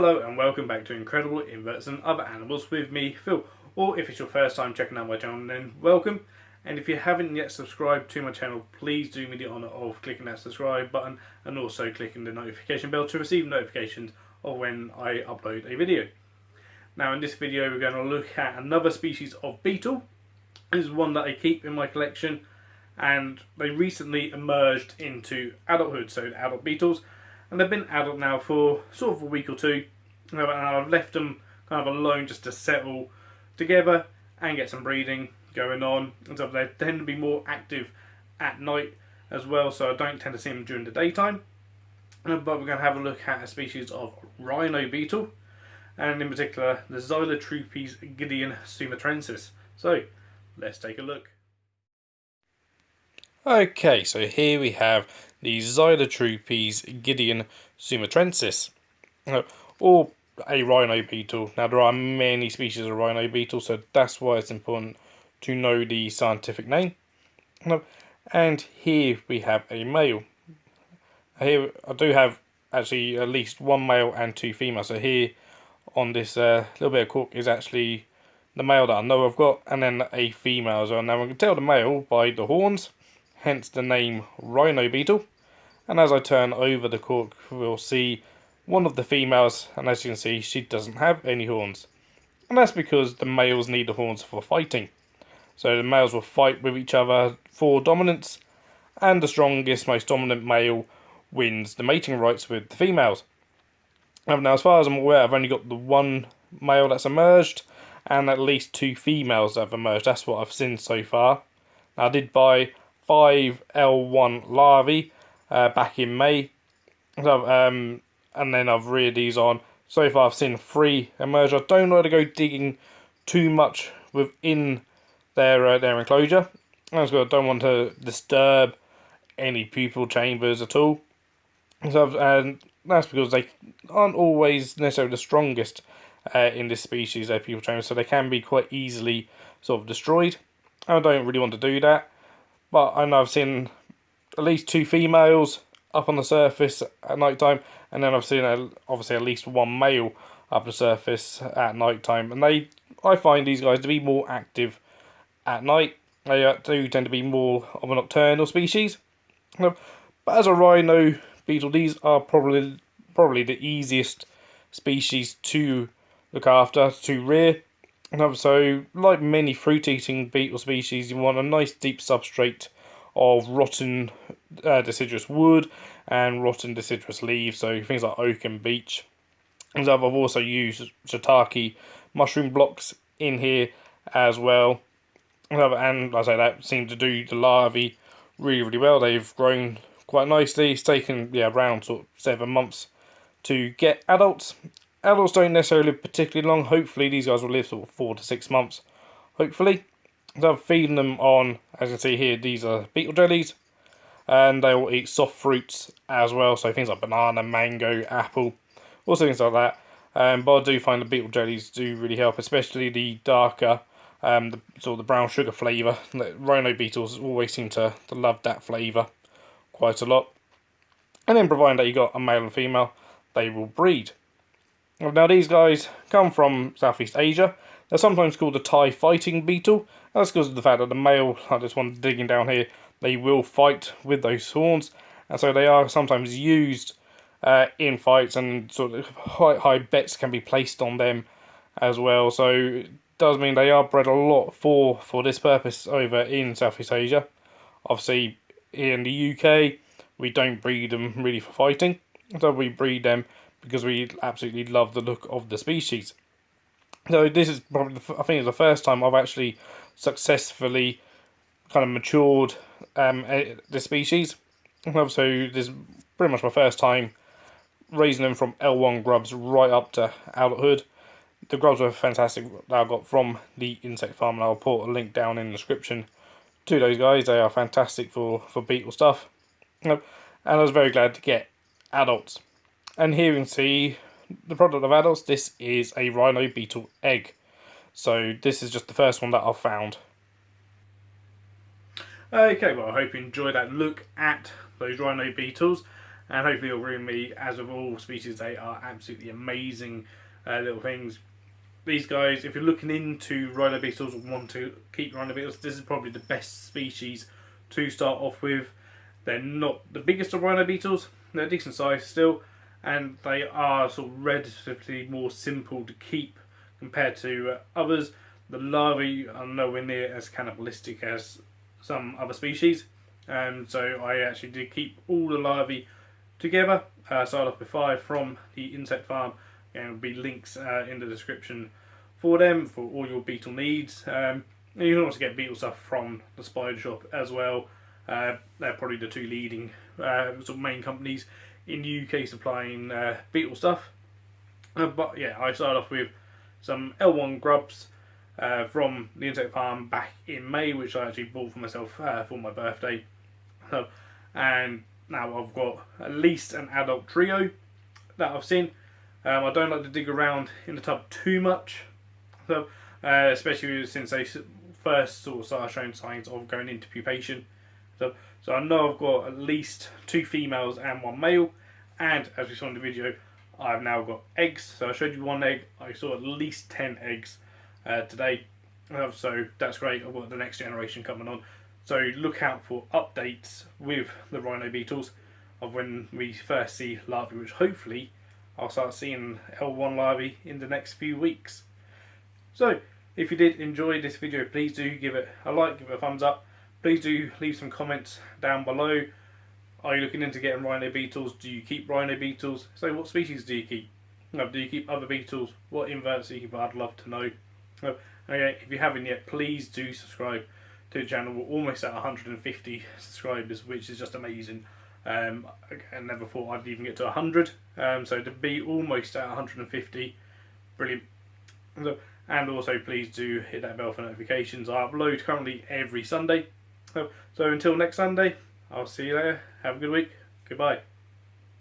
Hello and welcome back to Incredible Inverts and Other Animals with me, Phil. Or if it's your first time checking out my channel, then welcome. And if you haven't yet subscribed to my channel, please do me the honour of clicking that subscribe button and also clicking the notification bell to receive notifications of when I upload a video. Now in this video we're going to look at another species of beetle. This is one that I keep in my collection and they recently emerged into adulthood, so adult beetles. And they've been adult now for sort of a week or two, and I've left them kind of alone just to settle together and get some breeding going on. And so they tend to be more active at night as well, so I don't tend to see them during the daytime. But we're going to have a look at a species of RHINO beetle, and in particular the Xylotrupes gideon sumatrensis. So let's take a look. Okay, so here we have the Xylotrupes gideon sumatrensis, or a rhino beetle. Now there are many species of rhino beetle, so that's why it's important to know the scientific name. And here we have a male. Here I do have actually at least one male and two females. So here on this little bit of cork is actually the male that I know I've got, and then a female as well. Now I can tell the male by the horns, hence the name rhino beetle. And as I turn over the cork, we'll see one of the females, and as you can see, she doesn't have any horns. And that's because the males need the horns for fighting. So the males will fight with each other for dominance, and the strongest, most dominant male wins the mating rights with the females. Now, as far as I'm aware, I've only got the one male that's emerged, and at least two females that have emerged. That's what I've seen so far. Now, I did buy 5 L1 larvae back in May, so, and then I've reared these on. So far I've seen 3 emerge. I don't like to go digging too much within their enclosure. I don't want to disturb any pupal chambers at all. So and that's because they aren't always necessarily the strongest in this species, their pupal chambers, so they can be quite easily sort of destroyed. I don't really want to do that, but I know I've seen at least 2 females up on the surface at night time, and then I've seen obviously at least one male up the surface at night time. And I find these guys to be more active at night. They do tend to be more of a nocturnal species. But as a rhino beetle, these are probably the easiest species to look after, to rear. And so, like many fruit-eating beetle species, you want a nice deep substrate of rotten deciduous wood and rotten deciduous leaves, so things like oak and beech. And so I've also used shiitake mushroom blocks in here as well. And I say that seemed to do the larvae really well. They've grown quite nicely. It's taken around sort of 7 months to get adults. Adults don't necessarily live particularly long. Hopefully these guys will live sort of 4 to 6 months. Hopefully. So I'm feeding them on, as you can see here, these are beetle jellies. And they will eat soft fruits as well. So things like banana, mango, apple, also things like that. But I do find the beetle jellies do really help, especially the darker, the brown sugar flavour. Rhino beetles always seem to love that flavour quite a lot. And then providing that you got a male and female, they will breed. Now these guys come from Southeast Asia. They're sometimes called the Thai fighting beetle. That's because of the fact that the male, like this one digging down here, they will fight with those horns. And so they are sometimes used in fights, and sort of high bets can be placed on them as well. So it does mean they are bred a lot for this purpose over in Southeast Asia. Obviously here in the UK, we don't breed them really for fighting. So we breed them because we absolutely love the look of the species. So this is probably, I think, it's the first time I've actually successfully kind of matured the species. So this is pretty much my first time raising them from L1 grubs right up to adulthood. The grubs were fantastic that I got from the insect farm, and I'll put a link down in the description to those guys. They are fantastic for beetle stuff. And I was very glad to get adults. And here you can see the product of adults. This is a rhino beetle egg. So this is just the first one that I've found. Okay, well I hope you enjoyed that look at those rhino beetles. and hopefully you'll agree with me. As with all species, they are absolutely amazing little things. These guys, if you're looking into rhino beetles or want to keep rhino beetles, this is probably the best species to start off with. They're not the biggest of rhino beetles, they're decent size still, and they are sort of relatively more simple to keep compared to others. The larvae are nowhere near as cannibalistic as some other species, so I actually did keep all the larvae together. Started off with 5 from the insect farm, and there will be links in the description for them for all your beetle needs. And you can also get beetle stuff from the spider shop as well. They're probably the 2 leading sort of main companies in the UK supplying beetle stuff. But yeah, I started off with some L1 grubs from the insect farm back in May, which I actually bought for myself for my birthday. And now I've got at least an adult trio that I've seen. I don't like to dig around in the tub too much, so especially since they first sort of started showing signs of going into pupation. So I know I've got at least 2 females and 1 male, and as we saw in the video, I've now got eggs. So I showed you 1 egg, I saw at least 10 eggs today, so that's great. I've got the next generation coming on, so look out for updates with the rhino beetles of when we first see larvae, which hopefully I'll start seeing L1 larvae in the next few weeks. So if you did enjoy this video, please do give it a like, give it a thumbs up. Please do leave some comments down below. Are you looking into getting rhino beetles? Do you keep rhino beetles? So what species do you keep? Do you keep other beetles? What inverts do you keep? I'd love to know. Okay, if you haven't yet, please do subscribe to the channel. We're almost at 150 subscribers, which is just amazing. I never thought I'd even get to 100, so to be almost at 150, brilliant. And also please do hit that bell for notifications. I upload currently every Sunday. So until next Sunday, I'll see you later. Have a good week. Goodbye.